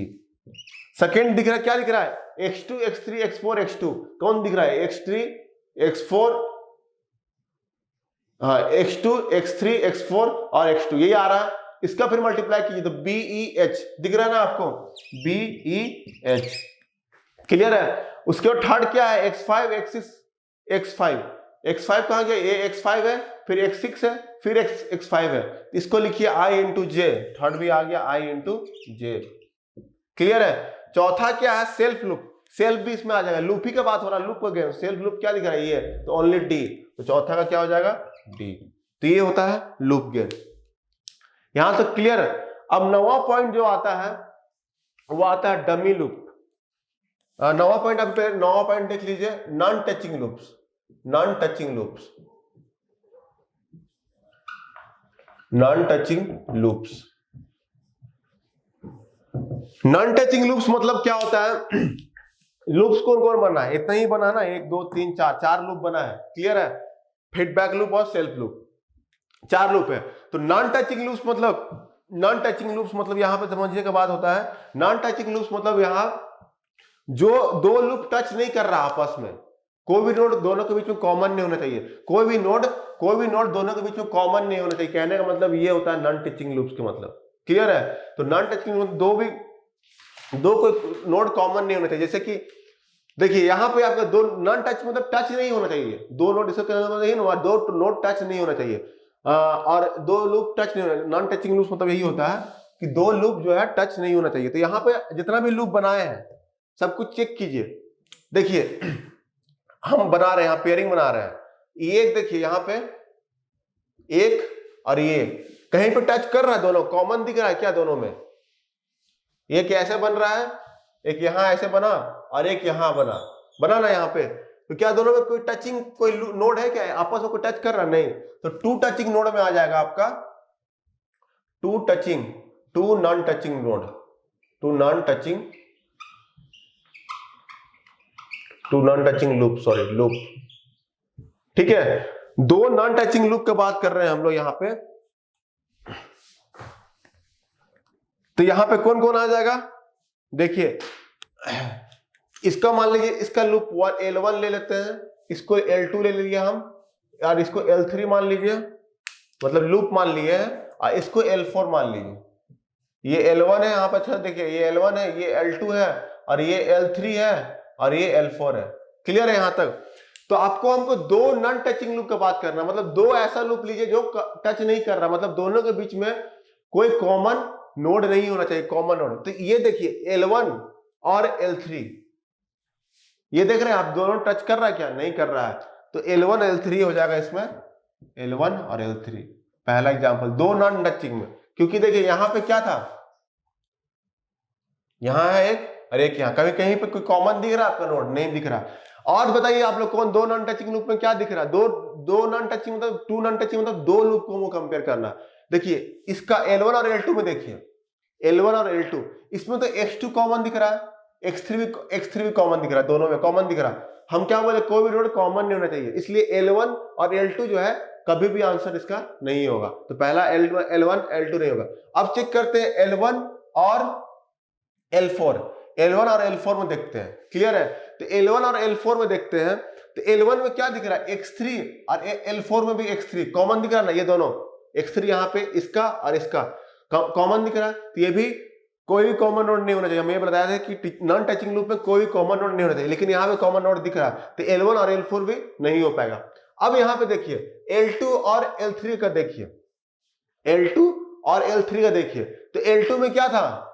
सेकेंड दिख रहा है, क्या दिख रहा है, x2 x3 x4 x2। कौन दिख रहा है, x3 x4, हाँ x2 x3 x4 और x2, यही आ रहा है। इसका फिर मल्टीप्लाई कीजिए तो BEH दिख रहा है ना आपको, BEH। क्लियर है? उसके बाद थर्ड क्या है, x5 x6 x5। x5 कहां गया, ये x5 है, फिर x6 है, फिर x5 है। इसको लिखिए I इंटू जे, थर्ड भी आ गया I इंटू जे। क्लियर है? चौथा क्या है, सेल्फ लूप। सेल्फ भी इसमें आ जाएगा, लूप ही का बात हो रहा है, लूप का गेन। सेल्फ लूप क्या दिख रहा है, ये तो ओनली डी, तो चौथा का क्या हो जाएगा, डी। तो ये होता है लूप गेन। यहां तक क्लियर है? अब 9वां पॉइंट जो आता है वो आता है डमी लूप। 9वां पॉइंट, अब 9वां पॉइंट देख लीजिए, non touching loops. Non touching loops, non touching loops. Non touching loops मतलब क्या होता है, लूप्स कौन कौन बना है, इतना ही बना ना, 1 2 3 4 लूप बना है। क्लियर है? फीडबैक लूप और सेल्फ लूप, 4 लूप है। तो नॉन टचिंग लूप्स मतलब, नॉन टचिंग लूप्स मतलब यहां पे समझने के बाद होता है, नॉन टचिंग लूप्स मतलब यहां जो 2 लूप टच नहीं कर रहा आपस में, कोई भी नोड दोनों के बीच में कॉमन नहीं होना चाहिए, कोई भी नोड दोनों के बीच में कॉमन नहीं होना चाहिए। कहने का मतलब ये होता है नॉन टचिंग लूप्स के मतलब। क्लियर है? तो नॉन टचिंग लूप दो कोई नोड कॉमन नहीं होना चाहिए। जैसे कि देखिए यहां पे आपका दो नॉन टच मतलब टच नहीं होना चाहिए, 2 नोड, इसका कहने का मतलब यही ना, 2 नोड टच नहीं होना चाहिए और 2 लूप टच नहीं होना। नॉन टचिंग लूप्स मतलब यही होता है कि 2 लूप जो है टच नहीं होना चाहिए। तो यहाँ पे जितना भी लूप बनाए हैं सब कुछ चेक कीजिए। देखिए हम बना रहे हैं, पेयरिंग बना रहे हैं, ये एक देखिए यहाँ पे एक और ये कहीं पे टच कर रहा है, दोनों कॉमन दिख रहा है क्या दोनों में? ये कैसे बन रहा है, एक यहां ऐसे बना और एक यहां बना ना यहाँ पे। तो क्या दोनों में कोई टचिंग, कोई नोड है क्या आपस में कोई टच कर रहा? नहीं। तो 2 टचिंग नोड में आ जाएगा आपका 2 non touching node, 2 non touching loop, sorry loop. ठीक है, 2 नॉन टचिंग लूप की बात कर रहे हैं हम लोग यहां पे। तो यहां पे कौन कौन आ जाएगा, देखिए इसका मान लीजिए, इसका लूप L1 ले लेते हैं, इसको L2 ले लीजिए हम, और इसको L3 मान लीजिए, मतलब लूप मान लिए हैं, और इसको L4 मान लीजिए। ये L1 है यहाँ पे, अच्छा देखिए ये L1 है, ये L2 है, और ये L3 है, और ये L4 है। क्लियर है यहां तक? तो हमको 2 नॉन टचिंग लूप का बात करना, मतलब 2 ऐसा लूप लीजिए जो टच नहीं कर रहा, मतलब दोनों के बीच में कोई कॉमन नोड नहीं होना चाहिए, कॉमन नोड। तो ये देखिए L1 और L3, ये देख रहे हैं आप, दोनों टच कर रहा है क्या? नहीं कर रहा है। तो L1 L3 हो जाएगा इसमें, L1 और L3 पहला एग्जांपल, 2 नॉन टचिंग में। क्योंकि देखिए यहां पे क्या था, यहां है एक और एक यहां, कभी कहीं पे कोई कॉमन दिख रहा है आपका नोड? नहीं दिख रहा। और बताइए आप लोग कौन 2 नॉन टचिंग लूप में क्या दिख रहा है? दो नॉन टचिंग मतलब 2 नॉन टचिंग मतलब 2 लूप को कंपेयर करना। देखिए इसका L1 और L2 में देखिए, L1 और L2, इसमें तो X2 कॉमन दिख रहा है, X3 भी कॉमन दिख रहा है, दोनों में कॉमन दिख रहा है। हम क्या बोले, कोई भी नोड कॉमन नहीं होना चाहिए, इसलिए L1 और L2 जो है कभी भी आंसर इसका नहीं होगा। तो पहला L1 L2 नहीं होगा। अब चेक करते हैं L1 और L4 में देखते हैं। क्लियर है? तो L1 और L4 में देखते हैं, तो L1 में क्या दिख रहा है, X3, और L4 में भी X3 कॉमन दिख रहा है ना, ये दोनों X3 यहाँ पे इसका और इसका कॉमन दिख रहा है। तो ये भी कोई भी कॉमन नोड नहीं होना चाहिए। हमें बताया था कि नॉन टचिंग लूप में कोई भी कॉमन नोड नहीं होना चाहिए, लेकिन यहाँ पे कॉमन नोड दिख रहा है, तो L1 और L4 भी नहीं हो पाएगा। अब यहाँ पे देखिए L2 और L3 का देखिए, L2 और L3 का देखिए, तो L2 में क्या था,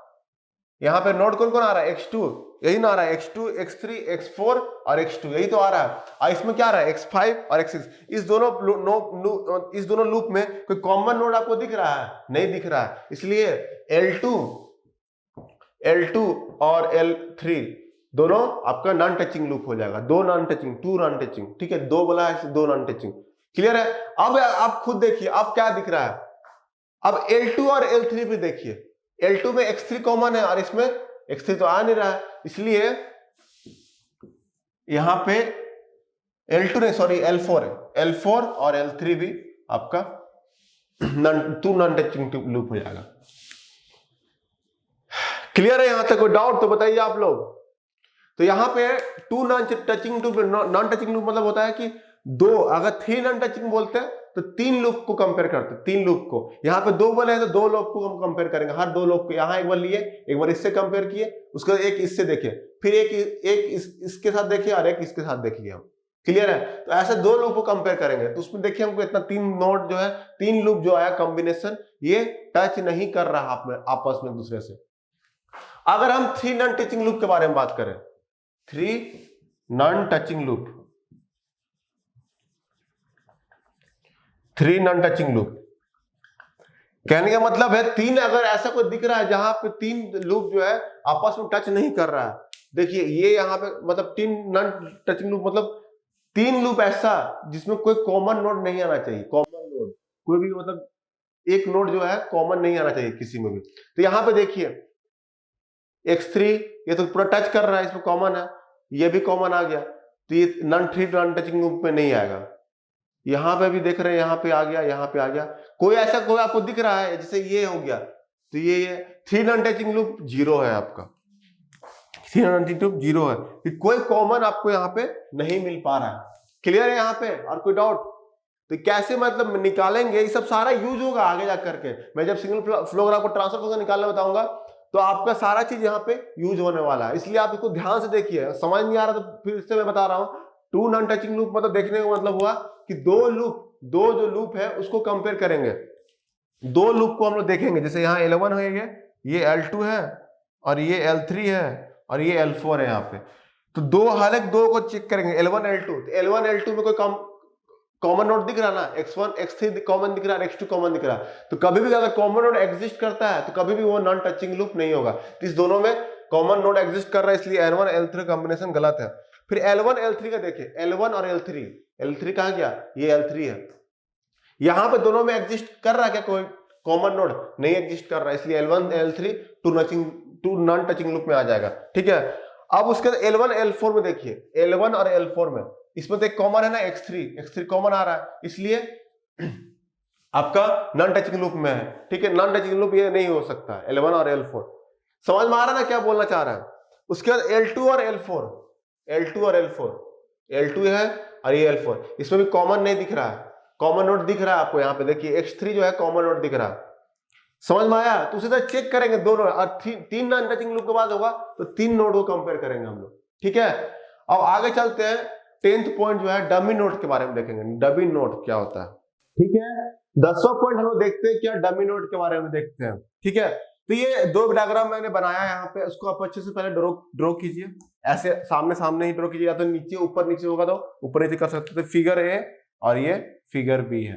यहाँ पे नोड कौन कौन आ रहा है, x2, यही ना आ रहा है, x2, x3, x4 और x2, यही तो आ रहा है। और इसमें क्या आ रहा है, x5 और x6। इस दोनों लूप में कोई कॉमन नोड आपको दिख रहा है, नहीं दिख रहा है, इसलिए L2 और L3 दोनों आपका नॉन टचिंग लूप हो जाएगा, टू नॉन टचिंग, ठीक है, दो बोला है, दो नॉन टचिंग, क्लियर है। अब आप खुद देखिए अब क्या दिख रहा है, अब L2 और L3 भी देखिए, L2 में x3 कॉमन है और इसमें x3 तो आ नहीं रहा है, इसलिए यहां पे L2 नहीं सॉरी L4 है, L4 और L3 भी आपका टू नॉन टचिंग लूप हो जाएगा। क्लियर है, यहां तक कोई डाउट तो बताइए आप लोग। तो यहां पे टू नॉन टचिंग लूप मतलब होता है कि दो, अगर थ्री नॉन टचिंग बोलते हैं तो तीन लूप को कंपेयर करते हैं, तीन लूप को। यहां पे दो बोले हैं तो दो लूप को हम कंपेयर करेंगे, हर दो लूप को यहां एक बार लिए, एक बार इससे कंपेयर किए, उसके बाद एक इससे देखे, फिर एक इसके साथ देखिए और एक इसके साथ देख लिया हम, क्लियर है। तो ऐसे दो लूप को कंपेयर करेंगे तो उसमें देखिए हमको इतना तीन नोड जो है, तीन लूप जो आया कॉम्बिनेशन, ये टच नहीं कर रहा आपस में एक दूसरे से। अगर हम थ्री नॉन टचिंग लूप के बारे में बात करें, three non touching loop, three non touching loop कहने का मतलब है तीन, अगर ऐसा कोई दिख रहा है जहां पे तीन लूप जो है आपस में टच नहीं कर रहा है, देखिए ये यहां पे मतलब तीन नॉन टचिंग लूप मतलब तीन लूप ऐसा जिसमें कोई कॉमन नोड नहीं आना चाहिए, कॉमन नोड कोई भी मतलब एक नोड जो है कॉमन नहीं आना चाहिए किसी में भी। तो यहां पे देखिए x3 ये तो पूरा टच कर रहा है, इसमें कॉमन है, ये भी कॉमन आ गया, तो ये थ्री नॉन टचिंग लूप में नहीं आएगा। यहां पे भी देख रहे हैं, यहां पे आ गया, यहां पे आ गया, कोई ऐसा कोई आपको दिख रहा है जैसे ये हो गया, तो ये three non touching loop zero है आपका, three non touching loop zero है, कि कोई कॉमन आपको यहाँ पे नहीं मिल पा रहा है। क्लियर है यहाँ पे, और कोई डाउट? तो कैसे मतलब निकालेंगे, ये सब सारा यूज होगा आगे जा करके, मैं जब सिंगल फ्लो ग्राफ को ट्रांसफर फंक्शन निकालना बताऊंगा तो आपका सारा चीज यहाँ पे यूज होने वाला है, इसलिए आप इसको ध्यान से देखिए। समझ नहीं आ रहा तो फिर से मैं बता रहा हूँ, टू नॉन टचिंग लूप मतलब देखने का मतलब हुआ कि दो जो लूप है उसको कंपेयर करेंगे, दो लूप को हम लोग देखेंगे, जैसे यहाँ L1 है, ये L2 है और ये L3 है और ये L4 है यहाँ पे, तो दो हालांकि दो को चेक करेंगे L1 L2, तो L1 L2 में कोई कॉमन नोड दिख रहा ना, x1 x3 कॉमन दिख रहा है, x2 कॉमन दिख रहा है, तो कभी भी अगर कॉमन नोड एग्जिस्ट करता है तो कभी भी वो नॉन टचिंग लूप नहीं होगा। तो इस दोनों में कॉमन नोड एग्जिस्ट कर रहा है, इसलिए L1 L3 कॉम्बिनेशन गलत है। फिर L1 L3 का देखिए, L1 और L3 कहां गया, ये L3 है, यहां पे दोनों में एग्जिस्ट कर रहा है क्या कोई कॉमन नोड, नहीं एग्जिस्ट कर रहा है, इसलिए L1 L3 to non touching loop में आ जाएगा, ठीक है। अब उसके बाद L1 L4 में देखिए, L1 और L4 में इसमें तो एक कॉमन है ना, x3 कॉमन आ रहा है, इसलिए आपका नॉन टचिंग लूप में है, ठीक है। नॉन टचिंग लूप ये नहीं हो सकता L1 और L4, समझ में आ रहा है ना क्या बोलना चाह रहा है। उसके बाद L2 और L4 L2 है और ये L4, इसमें भी कॉमन नहीं दिख रहा है, कॉमन नोड दिख रहा है आपको यहाँ पे, देखिए x3 जो है कॉमन नोड दिख रहा है, समझ में आया। तो उसी तरह चेक करेंगे दोनों, और तीन नॉन टचिंग लूप के बाद होगा तो तीन नोड को कंपेयर करेंगे हम लोग, ठीक है। अब आगे चलते हैं, 10th पॉइंट जो है डमी नोड के बारे में देखेंगे, डमी नोड क्या होता है, ठीक है। 10वां पॉइंट हम लोग देखते हैं क्या, डमी नोड के बारे में देखते हैं, ठीक है। तो ये दो डायग्राम मैंने बनाया है यहाँ पे, उसको आप अच्छे से पहले ड्रॉ कीजिए, ऐसे सामने ही ड्रॉ कीजिए, या तो नीचे ऊपर नीचे होगा तो ऊपर नीचे कर सकते, तो फिगर ए और ये फिगर बी है,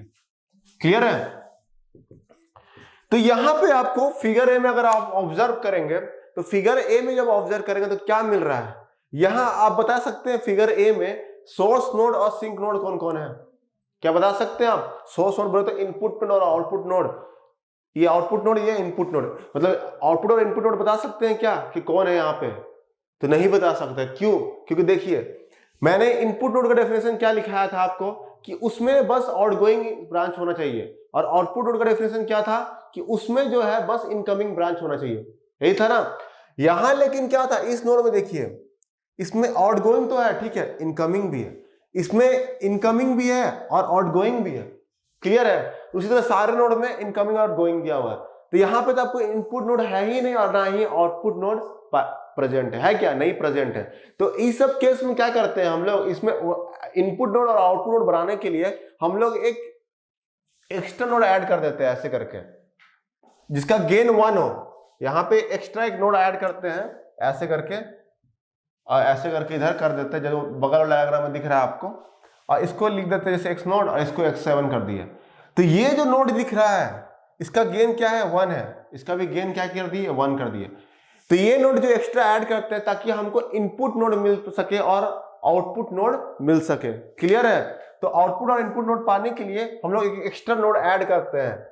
क्लियर है। तो यहां पे आपको फिगर ए में अगर आप ऑब्जर्व करेंगे, तो फिगर ए में जब ऑब्जर्व करेंगे तो क्या मिल रहा है, यहां आप बता सकते हैं फिगर ए में सोर्स नोड और सिंक नोड कौन कौन है, क्या बता सकते हैं आप। सोर्स नोड बोले तो इनपुट नोड और आउटपुट नोड, ये आउटपुट नोड ये इनपुट नोड, मतलब आउटपुट और इनपुट नोड बता सकते हैं क्या कि कौन है यहाँ पे, तो नहीं बता सकते, क्यों, क्योंकि देखिए मैंने इनपुट नोड का डेफिनेशन क्या लिखाया था आपको कि उसमें बस आउटगोइंग ब्रांच होना चाहिए, और आउटपुट नोड का डेफिनेशन क्या था कि उसमें जो है बस इनकमिंग ब्रांच होना चाहिए, यही था ना। यहां लेकिन क्या था, इस नोड में देखिए इसमें आउटगोइंग तो है, ठीक है, इनकमिंग भी है, इसमें इनकमिंग भी है और आउटगोइंग भी है, क्लियर है। उसी तरह सारे नोड में इनकमिंग और आउटगोइंग दिया हुआ है, तो यहां पे तो आपको इनपुट नोड है ही नहीं और ना ही आउटपुट नोड प्रेजेंट है क्या, नहीं प्रेजेंट है। तो इस सब केस में क्या करते हैं हम लोग, इसमें इनपुट नोड और आउटपुट नोड बनाने के लिए हम लोग एक एक्स्ट्रा नोड ऐड कर देते हैं ऐसे करके, जिसका गेन 1 हो, यहाँ पे एक्स्ट्रा एक नोड ऐड करते हैं ऐसे करके, और ऐसे करके इधर कर देते हैं जो बगल वाला डायग्राम में दिख रहा है आपको, और इसको लिख देते हैं जैसे x नोड और इसको x7 कर दिया। तो ये जो नोड दिख रहा है इसका गेन क्या है 1 है, इसका भी गेन क्या कर दिए 1 कर दिए। तो ये नोड जो एक्स्ट्रा ऐड करते हैं ताकि हमको इनपुट नोड मिल सके और आउटपुट नोड मिल सके। क्लियर है? तो आउटपुट और इनपुट नोड पाने के लिए हम लोग एक एक्स्ट्रा नोड ऐड करते हैं।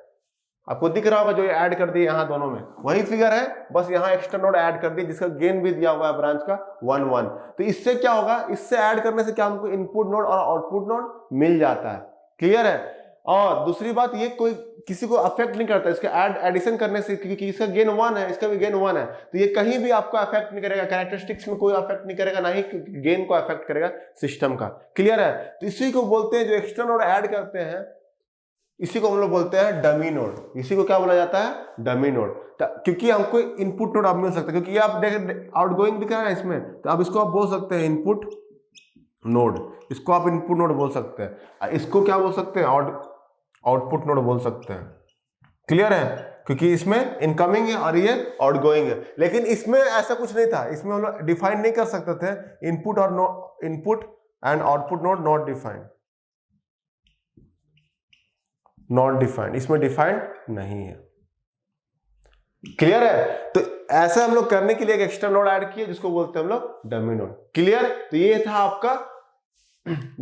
आपको दिख रहा होगा जो ये ऐड कर दिए यहाँ दोनों में वही फिगर है, बस यहाँ एक्स्ट्रा नोड ऐड कर दिए जिसका गेन भी दिया हुआ है ब्रांच का 1 1। तो इससे क्या होगा, इससे ऐड करने से क्या हमको इनपुट नोड और आउटपुट नोड मिल जाता है। क्लियर है? और दूसरी बात, ये कोई किसी को अफेक्ट नहीं करता इसका एडिशन करने से, क्योंकि इसका गेन 1 है, इसका भी गेन 1 है, तो ये कहीं भी आपको अफेक्ट नहीं करेगा, कैरेक्टरिस्टिक्स में कोई अफेक्ट नहीं करेगा, ना ही गेन को अफेक्ट करेगा सिस्टम का। क्लियर है? तो इसी को बोलते हैं, जो एक्स्ट्रा नोड ऐड करते हैं इसी को हम लोग बोलते हैं डमी नोड। इसी को क्या बोला जाता है? Dummy node. क्योंकि हमको इनपुट नोड अब मिल सकता है, क्योंकि ये आप देख आउटगोइंग दिख रहा है इसमें, तो आप इसको आप बोल सकते हैं इनपुट नोड, इसको आप इनपुट नोड बोल सकते हैं, इसको क्या बोल सकते हैं आउटपुट नोड बोल सकते हैं। क्लियर है? क्योंकि इसमें इनकमिंग है और ये आउटगोइंग है। लेकिन इसमें ऐसा कुछ नहीं था, इसमें हम लोग डिफाइन नहीं कर सकते थे इनपुट और input and output node not defined, not defined, इसमें डिफाइंड नहीं है। क्लियर है? तो ऐसा हम लोग करने के लिए एक एक्स्ट्रा नोड ऐड किए जिसको बोलते हैं हम लोग डमी नोड। क्लियर? तो ये था आपका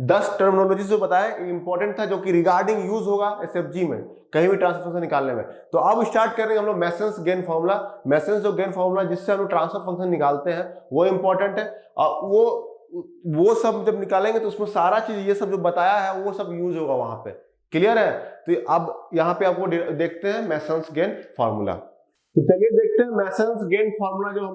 10 टर्मिनोलॉजी जो बताया, इंपॉर्टेंट था, जो कि रिगार्डिंग यूज होगा एसएफजी में कहीं भी ट्रांसफर फंक्शन निकालने में। तो अब स्टार्ट करेंगे हम लोग मैसन्स गेन फार्मूला। मैसन्स जो गेन फार्मूला जिससे हम लोग ट्रांसफर फंक्शन निकालते हैं वो इंपॉर्टेंट है, और वो सब जब निकालेंगे तो उसमें सारा चीज ये सब जो बताया है वो सब यूज होगा वहां पे। क्लियर है? तो अब यहाँ पे आपको देखते हैं मैसन्स गेन फार्मूला। तो चलिए देखते हैं मैसन्स गेन फार्मूला जो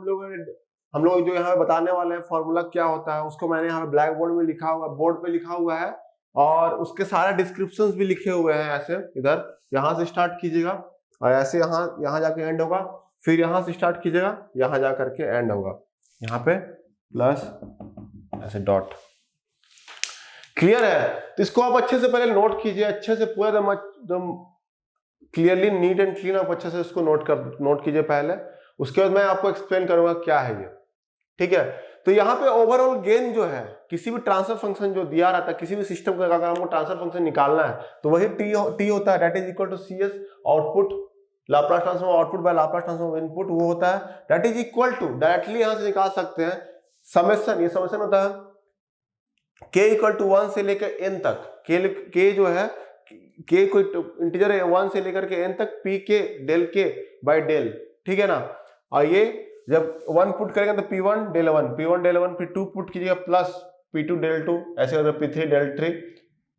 हम लोग जो यहाँ बताने वाले हैं फार्मूला क्या होता है, उसको मैंने यहाँ ब्लैक बोर्ड में लिखा हुआ, बोर्ड पे लिखा हुआ है, और उसके सारे डिस्क्रिप्शंस भी लिखे हुए हैं। ऐसे इधर यहाँ से स्टार्ट कीजिएगा और ऐसे यहाँ जाके एंड होगा, फिर यहाँ से स्टार्ट कीजिएगा, यहाँ जा करके एंड होगा, यहाँ पे प्लस ऐसे डॉट। क्लियर है? तो इसको आप अच्छे से पहले नोट कीजिए, अच्छे से पूरा एकदम क्लियरली नीट एंड क्लीन आप अच्छे से इसको नोट कीजिए पहले, उसके बाद मैं आपको एक्सप्लेन करूंगा क्या है ये। ठीक है? तो यहाँ पे ओवरऑल गेन जो है किसी भी ट्रांसफर फंक्शन जो दिया रहता है, किसी भी सिस्टम का अगर हमको ट्रांसफर फंक्शन निकालना है तो वही टी होता है, that is equal to CS output Laplace transform output by Laplace transform input, वो होता है that is equal to, directly यहां से निकाल सकते हैं समेशन। ये समेशन होता है k इक्वल टू 1 से लेकर n तक, k जो है k कोई इंटीजर है 1 से लेकर के n तक, pk del k by del. ठीक है ना? और ये जब 1 पुट करेंगे तो p1 डेल 1, p1 डेल 1, फिर 2 पुट कीजिएगा प्लस p2 डेल 2, ऐसे करके p3 डेल 3,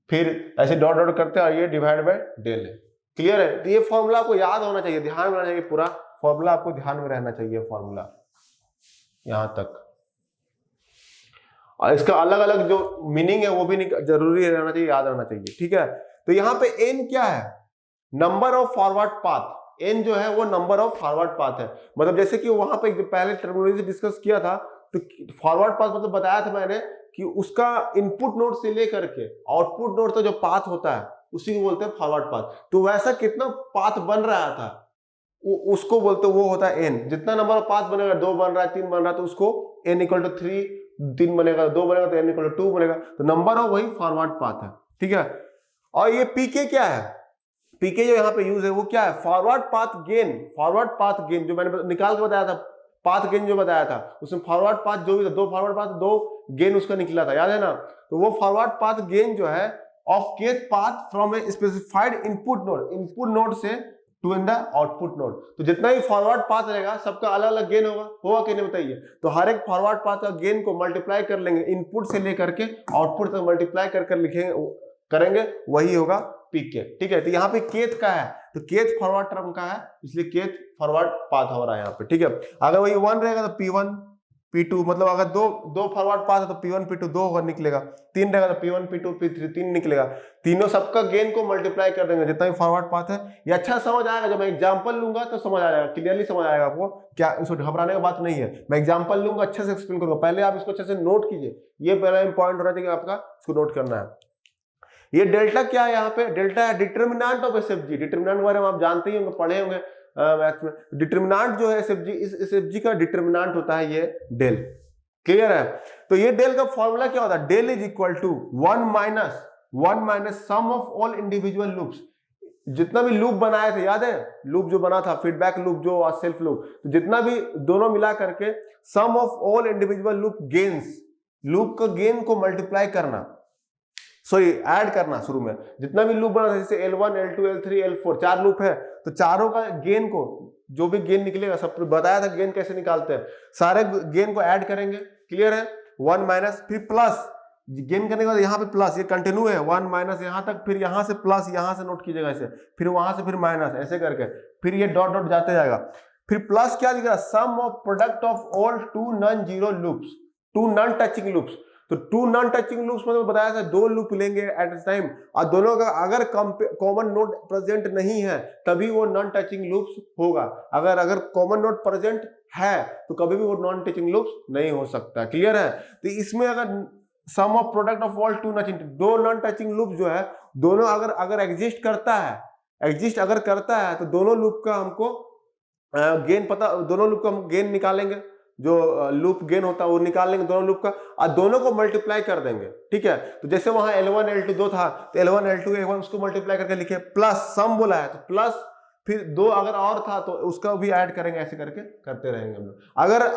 फिर ऐसे डॉट डॉट करते हैं और ये डिवाइड बाय डेल है। क्लियर है? तो ये फॉर्मूला आपको याद होना चाहिए, ध्यान में रहना चाहिए, पूरा फॉर्मूला आपको ध्यान में रहना चाहिए फॉर्मूला यहां तक, और इसका अलग अलग जो मीनिंग है वो भी जरूरी रहना चाहिए, याद रहना चाहिए। ठीक है? तो यहाँ पे n क्या है? Number of forward path. n जो है वो नंबर ऑफ फॉरवर्ड पाथ है, मतलब जैसे कि वहां पे पहले टर्मिनोलॉजी डिस्कस किया था, तो फॉरवर्ड पाथ मतलब बताया था मैंने कि उसका इनपुट नोड से लेकर के आउटपुट नोड तक जो पाथ होता है उसी को बोलते हैं फॉरवर्ड पाथ। तो वैसा कितना पाथ बन रहा था उसको बोलते हैं, वो होता है n। जितना नंबर ऑफ पाथ बनेगा, 2 बन रहा है, 3 बन रहा है, तो उसको n इक्वल टू 3, 3 बनेगा, 2 बनेगा तो n इक्वल टू 2 बनेगा, तो नंबर ऑफ वही फॉरवर्ड पाथ है। ठीक है? और ये pk क्या है? pk जो यहाँ पे यूज है वो क्या है? Forward path gain. Forward path gain जो मैंने निकाल के बताया था, पाथ गेन जो बताया था, उसमें फॉरवर्ड पाथ जो भी था, 2 फॉरवर्ड पाथ 2 गेन उसका निकला था, याद है ना? तो वो फॉरवर्ड पाथ गेन जो है of kth path from a specified input node से to in the output node. तो जितना भी फॉरवर्ड पाथ रहेगा सबका अलग अलग गेन होगा कि नहीं बताइए? तो हर एक फॉरवर्ड पाथ का गेन को मल्टीप्लाई कर लेंगे, इनपुट से लेकर के आउटपुट तक मल्टीप्लाई कर लिखेंगे, करेंगे, वही होगा pk। ठीक है? तो यहाँ पे kth का है, तो kth फॉरवर्ड टर्म का है, इसलिए kth फॉरवर्ड पाथ हो रहा है यहाँ पे। ठीक है? अगर वही 1 रहेगा तो p1 p2, मतलब अगर दो फॉरवर्ड पाथ है तो p1 p2 2 होगा निकलेगा, 3 रहेगा तो p1 p2 p3 3 निकलेगा। तीनों सबका गेन को मल्टीप्लाई कर देंगे जितना भी फॉरवर्ड पाथ है। ये अच्छा समझ आएगा, जब मैं एग्जांपल लूंगा तो समझ आ जाएगा, क्लियरली समझ आएगा आपको, क्या इसको घबराने की बात नहीं है। मैं एग्जांपल लूंगा, अच्छे से एक्सप्लेन करूंगा, पहले आप इसको अच्छे से नोट कीजिए, ये पहला पॉइंट होना चाहिए आपका, इसको नोट करना है। ये डेल्टा क्या है? यहाँ पे डेल्टा है डिटर्मिनेंट ऑफ एसएफजी। डिटर्मिनेंट के बारे में आप जानते ही होंगे, पढ़े होंगे, मैथ्स में। डिटर्मिनेंट जो है इस एसएफजी का डिटर्मिनेंट होता है ये डेल। क्लियर है? तो ये डेल का फॉर्मूला क्या होता है? Del is equal to 1 minus sum of all individual loops. जितना भी लूप बनाए थे, याद है लूप जो बना था, फीडबैक लूप जो और सेल्फ लूप, तो जितना भी दोनों मिला करके sum of all individual loop gains, loop का गेन को मल्टीप्लाई करना, सॉरी ऐड करना। शुरू में जितना भी लूप बना था, जैसे L1 L2 L3 L4 4 loop है, तो चारों का गेन को, जो भी गेन निकलेगा, सब बताया था गेन कैसे निकालते हैं, सारे गेन को ऐड करेंगे। क्लियर है? 1 माइनस फिर प्लस, गेन करने के बाद यहाँ पे प्लस, ये कंटिन्यू है 1 माइनस यहाँ तक, फिर यहाँ से प्लस, यहाँ से नोट कीजिएगा ऐसे, फिर वहां से फिर माइनस, ऐसे करके फिर ये डॉट डॉट जाते जाएगा। फिर प्लस क्या दिख रहा है? Sum of product of all 2 non zero loops, 2 non touching loops. तो 2 नॉन टचिंग लूप्स मतलब बताया था 2 लूप लेंगे एट ए टाइम, और दोनों का अगर कॉमन नोड प्रेजेंट नहीं है तभी वो नॉन टचिंग लूप्स होगा। अगर कॉमन नोड प्रेजेंट है तो कभी भी वो नॉन टचिंग लूप्स नहीं हो सकता। क्लियर है? तो इसमें अगर sum of product of all 2 non touching loop जो है, दोनों अगर एग्जिस्ट करता है तो दोनों लूप का हमको गेन पता, दोनों लूप का हम गेन निकालेंगे, जो लूप गेन होता है वो निकाल लेंगे दोनों लूप का, और दोनों को मल्टीप्लाई कर देंगे। ठीक है? तो जैसे वहां L1 L2 2 था, तो L1 L2 1 उसको मल्टीप्लाई करके लिखे, प्लस सम बोला है तो प्लस, फिर 2 अगर और था तो उसका भी ऐड करेंगे, ऐसे करके करते रहेंगे हम लोग।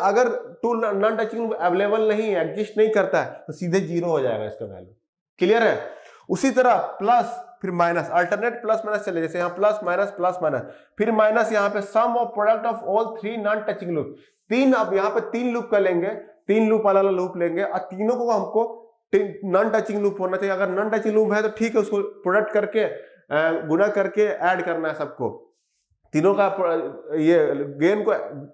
अगर 2 नॉन टचिंग अवेलेबल नहीं है, एग्जिस्ट नहीं करता है, तो सीधे 0 हो जाएगा इसका वैल्यू। क्लियर है? उसी तरह प्लस फिर माइनस, अल्टरनेट प्लस माइनस चले, जैसे यहाँ प्लस माइनस, फिर माइनस, यहाँ पे sum of product of all 3 non touching loop. अब यहाँ पे 3 लूप का लेंगे, 3 लूप अलग अलग लूप लेंगे, और तीनों को हमको नॉन टचिंग लूप होना चाहिए। अगर नॉन टचिंग लूप है तो ठीक है, उसको प्रोडक्ट करके गुना करके ऐड करना है सबको, तीनों का ये गेन को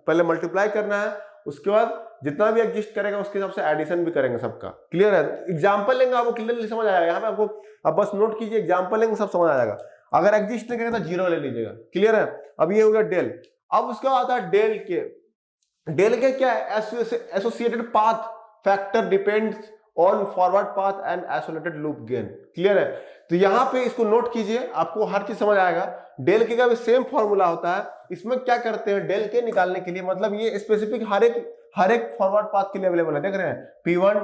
पहले मल्टीप्लाई करना है, उसके बाद जितना भी एग्जिस्ट करेगा उसके हिसाब से एडिशन भी करेंगे सबका। क्लियर है? एग्जांपल लेंगे, आपको क्लियरली समझ आएगा। यहाँ पे आपको अब बस नोट कीजिए, एग्जांपल लेंगे सब समझ आ जाएगा। अगर एग्जिस्ट नहीं करेगा तो 0 ले लीजिएगा। क्लियर है? अब ये हो गया डेल। अब उसका आता है डेल के क्या है? Associated path factor depends on forward path and isolated loop gain. Clear है? तो यहाँ पे इसको नोट कीजिए, आपको हर चीज समझ आएगा। डेल के का भी सेम फॉर्मूला होता है। इसमें क्या करते हैं, डेल के निकालने के लिए, मतलब ये स्पेसिफिक हर एक फॉरवर्ड पाथ के लिए अवेलेबल है। देख रहे हैं P1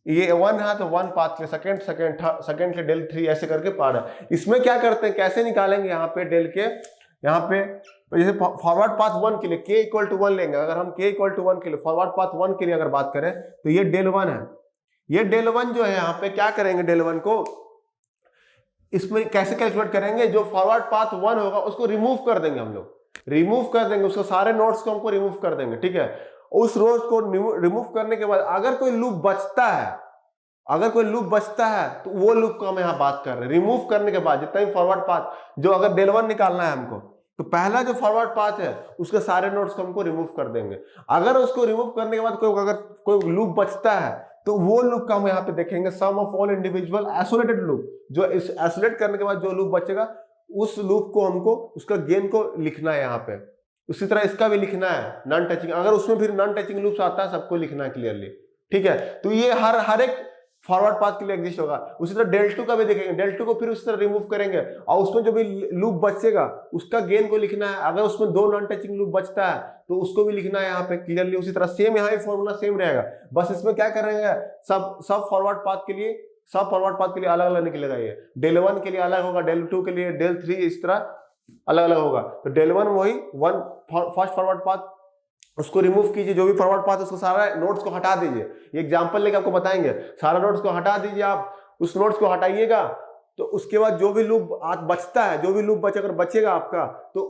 ये 1 है तो 1 पाथ के, सेकंड के डेल 3 ऐसे करके पार्ट है। इसमें क्या करते हैं, कैसे निकालेंगे यहाँ पे डेल के, यहाँ पे जैसे फॉरवर्ड पाथ 1 के लिए k इक्वल टू 1 लेंगे। अगर हम k इक्वल टू 1 के लिए फॉरवर्ड पाथ 1 के लिए अगर बात करें तो ये डेल 1 है। ये डेल 1 जो है यहाँ पे क्या करेंगे, डेल 1 को इसमें कैसे कैलकुलेट करेंगे, जो फॉरवर्ड पाथ 1 होगा उसको रिमूव कर देंगे हम लोग, रिमूव कर देंगे उसको, सारे नोड्स को हमको रिमूव कर देंगे। ठीक है? उस रोज को रिमूव करने के बाद अगर कोई लूप बचता है तो वो लूप को हम यहाँ बात कर रहे हैं। रिमूव करने के बाद जितना भी फॉरवर्ड पाथ, जो अगर डेल 1 निकालना है हमको, तो पहला जो फॉरवर्ड पाथ है उसके सारे नोड्स को हमको रिमूव कर देंगे। अगर उसको रिमूव करने के बाद अगर कोई लूप बचता है तो वो लूप का हम यहाँ पे देखेंगे sum of all individual isolated loop. जो इस आइसोलेट करने के बाद जो लूप बचेगा उस लूप को हमको उसका गेन को लिखना है यहाँ पे। उसी तरह इसका भी लिखना है नॉन टचिंग, अगर उसमें फिर नॉन टचिंग लूप्स आता है सबको लिखना है क्लियरली। ठीक है? तो ये हर एक फॉरवर्ड पाथ के लिए एग्जिस्ट होगा। उसी तरह डेल 2 का भी देखेंगे, डेल 2 को फिर उसी तरह रिमूव करेंगे और उसमें जो भी लूप बचेगा उसका गेन को लिखना है। अगर उसमें 2 नॉन टचिंग लूप बचता है तो उसको भी लिखना है यहाँ पे क्लियरली। उसी तरह सेम यहाँ फॉर्मूला सेम रहेगा, बस इसमें क्या करेंगे, सब फॉरवर्ड पाथ के लिए अलग अलग निकलेगा। ये डेल 1 के लिए अलग होगा, डेल 2 के लिए, डेल 3 इस तरह अलग अलग होगा। तो डेल 1 वही फर्स्ट फॉरवर्ड पाथ, उसको रिमूव कीजिए, जो भी फॉरवर्ड पाथ उसको सारा नोड्स को हटा दीजिए। ये एग्जांपल लेके आपको बताएंगे, सारा नोड्स को हटा दीजिए आप, उस नोड्स को हटाइएगा तो उसके बाद जो भी लूप बचता है, जो भी लूप अगर बचेगा आपका तो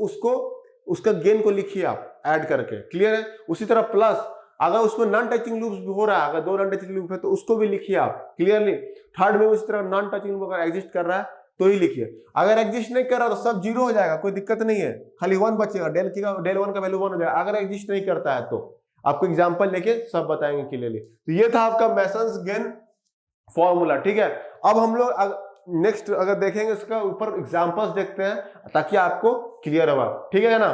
उसका गेन को लिखिए आप ऐड करके। क्लियर है? उसी तरह प्लस अगर उसमें नॉन टचिंग लूप्स भी हो रहा है, अगर 2 नॉन टचिंग लूप है तो उसको भी लिखिए आप क्लियरली। थर्ड में उसी तरह नॉन टचिंग लूप अगर एग्जिस्ट कर रहा है तो ही लिखिए, अगर एग्जिस्ट नहीं कर रहा तो सब 0 हो जाएगा, कोई दिक्कत नहीं है, खाली 1 बचेगा, डेल 1 का वैल्यू 1 हो जाएगा। अगर एग्जिस्ट नहीं करता है तो आपको एग्जांपल लेके सब बताएंगे क्लियरली। तो ये था आपका मेसन्स गेन फॉर्मूला। ठीक है? अब हम लोग नेक्स्ट अगर देखेंगे इसका ऊपर एग्जांपल्स देखते हैं ताकि आपको क्लियर होगा। ठीक है ना?